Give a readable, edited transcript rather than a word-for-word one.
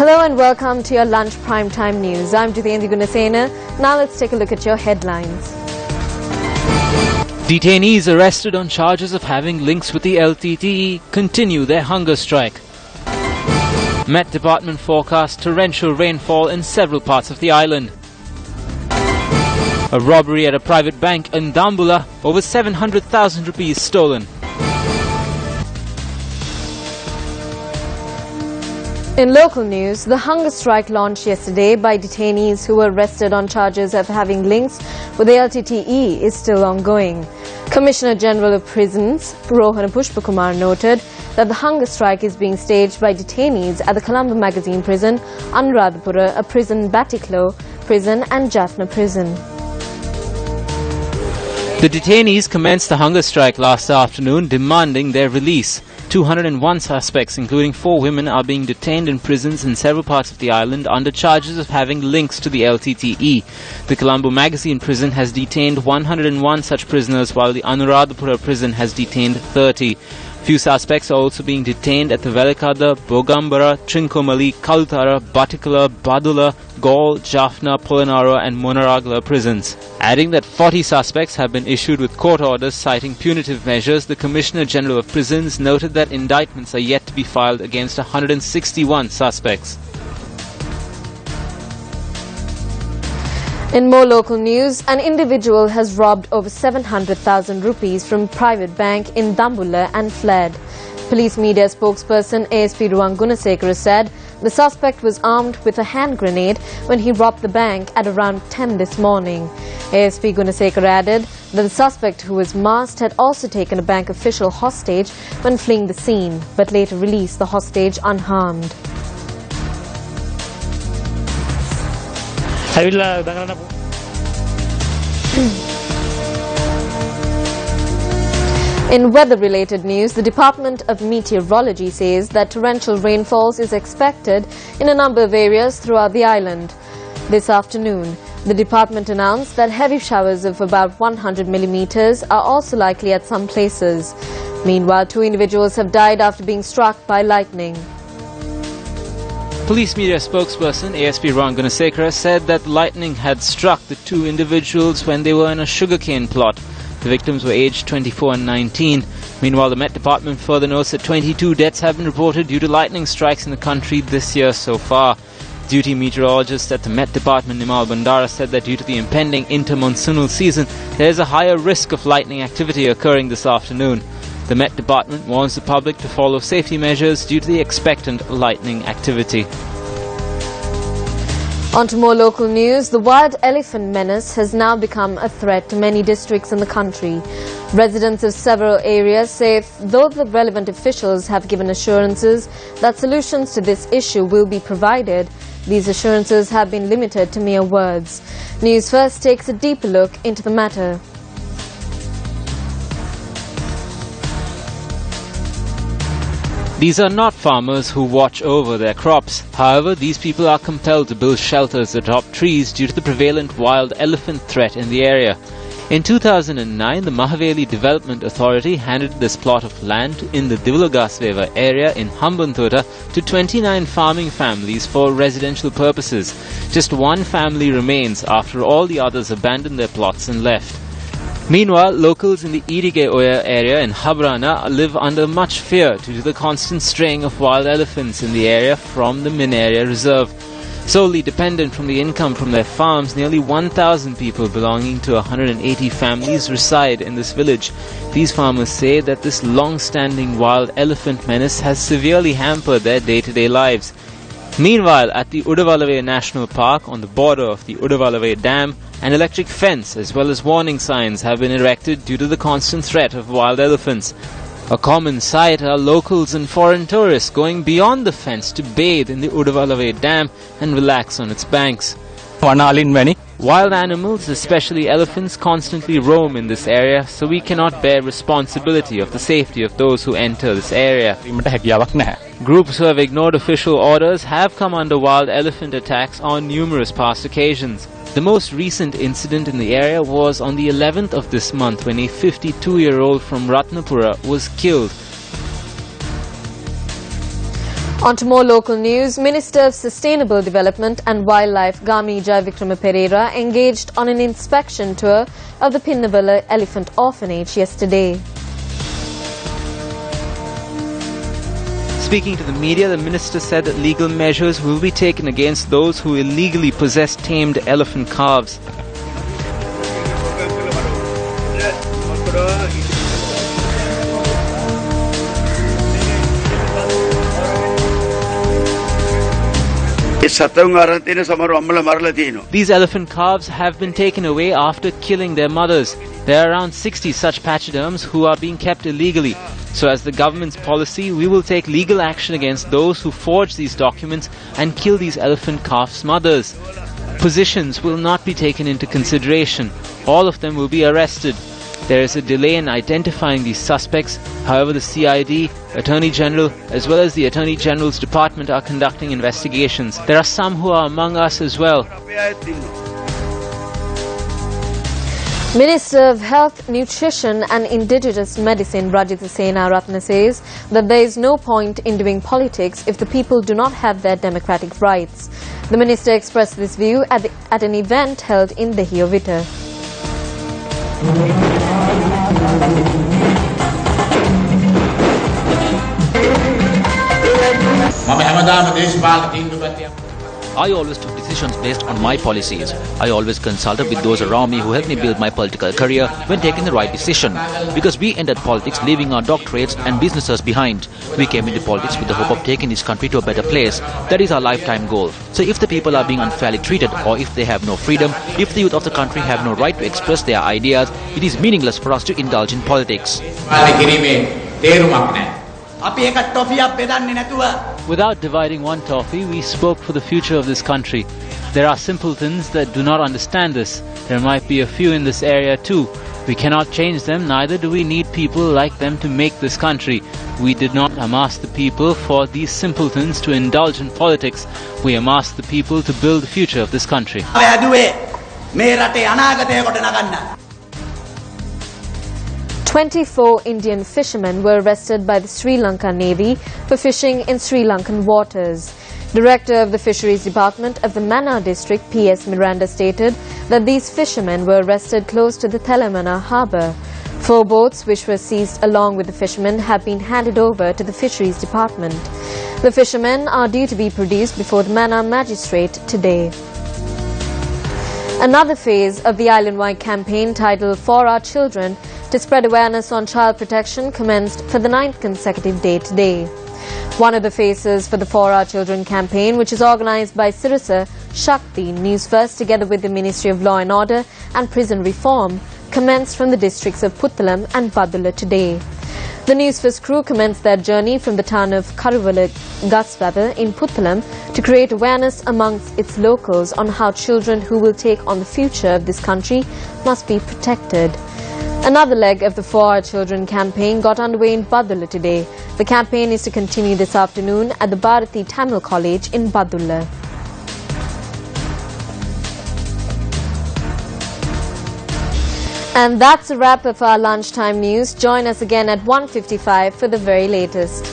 Hello and welcome to your Lunch Time News. I'm Jitendra Gunasena. Now let's take a look at your headlines. Detainees arrested on charges of having links with the LTTE continue their hunger strike. Met Department forecast torrential rainfall in several parts of the island. A robbery at a private bank in Dambula, over 700,000 rupees stolen. In local news, the hunger strike launched yesterday by detainees who were arrested on charges of having links with the LTTE is still ongoing. Commissioner General of Prisons, Rohan Pushpakumar, noted that the hunger strike is being staged by detainees at the Colombo Magazine Prison, Anuradhapura, a prison, Batiklo Prison and Jaffna Prison. The detainees commenced the hunger strike last afternoon, demanding their release. 201 suspects, including 4 women, are being detained in prisons in several parts of the island under charges of having links to the LTTE. The Colombo Magazine Prison has detained 101 such prisoners, while the Anuradhapura prison has detained 30. Few suspects are also being detained at the Velikada, Bogambara, Trincomalee, Kalutara, Batikala, Badula, Gaul, Jaffna, Polonnaruwa and Monaragala prisons. Adding that 40 suspects have been issued with court orders citing punitive measures, the Commissioner General of Prisons noted that indictments are yet to be filed against 161 suspects. In more local news, an individual has robbed over 700,000 rupees from a private bank in Dambula and fled. Police media spokesperson ASP Ruang Gunasekara said the suspect was armed with a hand grenade when he robbed the bank at around 10 this morning. ASP Gunasekara added that the suspect, who was masked, had also taken a bank official hostage when fleeing the scene, but later released the hostage unharmed. In weather-related news, the Department of Meteorology says that torrential rainfalls is expected in a number of areas throughout the island. This afternoon, the department announced that heavy showers of about 100 millimeters are also likely at some places. Meanwhile, 2 individuals have died after being struck by lightning. Police media spokesperson ASP Ruang Gunasekara said that lightning had struck the 2 individuals when they were in a sugarcane plot. The victims were aged 24 and 19. Meanwhile, the Met Department further notes that 22 deaths have been reported due to lightning strikes in the country this year so far. Duty meteorologist at the Met Department, Nimal Bandara, said that due to the impending inter-monsoonal season, there is a higher risk of lightning activity occurring this afternoon. The Met Department warns the public to follow safety measures due to the expectant lightning activity. On to more local news. The wild elephant menace has now become a threat to many districts in the country. Residents of several areas say though the relevant officials have given assurances that solutions to this issue will be provided, these assurances have been limited to mere words. Newsfirst takes a deeper look into the matter. These are not farmers who watch over their crops. However, these people are compelled to build shelters atop trees due to the prevalent wild elephant threat in the area. In 2009, the Mahaveli Development Authority handed this plot of land in the Divulagasveva area in Hambantota to 29 farming families for residential purposes. Just 1 family remains after all the others abandoned their plots and left. Meanwhile, locals in the Idige Oya area in Habrana live under much fear due to the constant straying of wild elephants in the area from the Minaria Reserve. Solely dependent from the income from their farms, nearly 1,000 people belonging to 180 families reside in this village. These farmers say that this long-standing wild elephant menace has severely hampered their day-to-day lives. Meanwhile, at the Udavalave National Park on the border of the Udavalave Dam, an electric fence as well as warning signs have been erected due to the constant threat of wild elephants. A common sight are locals and foreign tourists going beyond the fence to bathe in the Udavalave Dam and relax on its banks. Wild animals, especially elephants, constantly roam in this area, so we cannot bear responsibility of the safety of those who enter this area. Groups who have ignored official orders have come under wild elephant attacks on numerous past occasions. The most recent incident in the area was on the 11th of this month when a 52-year-old from Ratnapura was killed. On to more local news. Minister of Sustainable Development and Wildlife Gami Jaivikrama Pereira engaged on an inspection tour of the Pinnavalla Elephant Orphanage yesterday. Speaking to the media, the minister said that legal measures will be taken against those who illegally possess tamed elephant calves. These elephant calves have been taken away after killing their mothers. There are around 60 such pachyderms who are being kept illegally. So as the government's policy, we will take legal action against those who forge these documents and kill these elephant calves' mothers. Positions will not be taken into consideration. All of them will be arrested. There is a delay in identifying these suspects. However, the CID, Attorney General, as well as the Attorney General's Department are conducting investigations. There are some who are among us as well. Minister of Health, Nutrition and Indigenous Medicine Rajitha Senaratne says that there is no point in doing politics if the people do not have their democratic rights. The minister expressed this view at an event held in the Hiovita. I always took decisions based on my policies. I always consulted with those around me who helped me build my political career when taking the right decision. Because we entered politics leaving our doctorates and businesses behind. We came into politics with the hope of taking this country to a better place. That is our lifetime goal. So if the people are being unfairly treated or if they have no freedom, if the youth of the country have no right to express their ideas, it is meaningless for us to indulge in politics. Without dividing one toffee, we spoke for the future of this country. There are simpletons that do not understand this. There might be a few in this area too. We cannot change them, neither do we need people like them to make this country. We did not amass the people for these simpletons to indulge in politics. We amassed the people to build the future of this country. 24 Indian fishermen were arrested by the Sri Lanka Navy for fishing in Sri Lankan waters. Director of the Fisheries Department of the Mannar district, P.S. Miranda, stated that these fishermen were arrested close to the Telamana harbour. 4 boats which were seized along with the fishermen have been handed over to the Fisheries Department. The fishermen are due to be produced before the Mannar magistrate today. Another phase of the island-wide campaign titled For Our Children to spread awareness on child protection commenced for the 9th consecutive day today. One of the phases for the For Our Children campaign, which is organised by Sirasa Shakti Newsfirst together with the Ministry of Law and Order and Prison Reform, commenced from the districts of Puttalam and Badulla today. The Newsfirst crew commenced their journey from the town of Karuvala Gaswada in Puttalam to create awareness amongst its locals on how children who will take on the future of this country must be protected. Another leg of the For Our Children campaign got underway in Badulla today. The campaign is to continue this afternoon at the Bharati Tamil College in Badulla. And that's a wrap of our lunchtime news. Join us again at 1:55 for the very latest.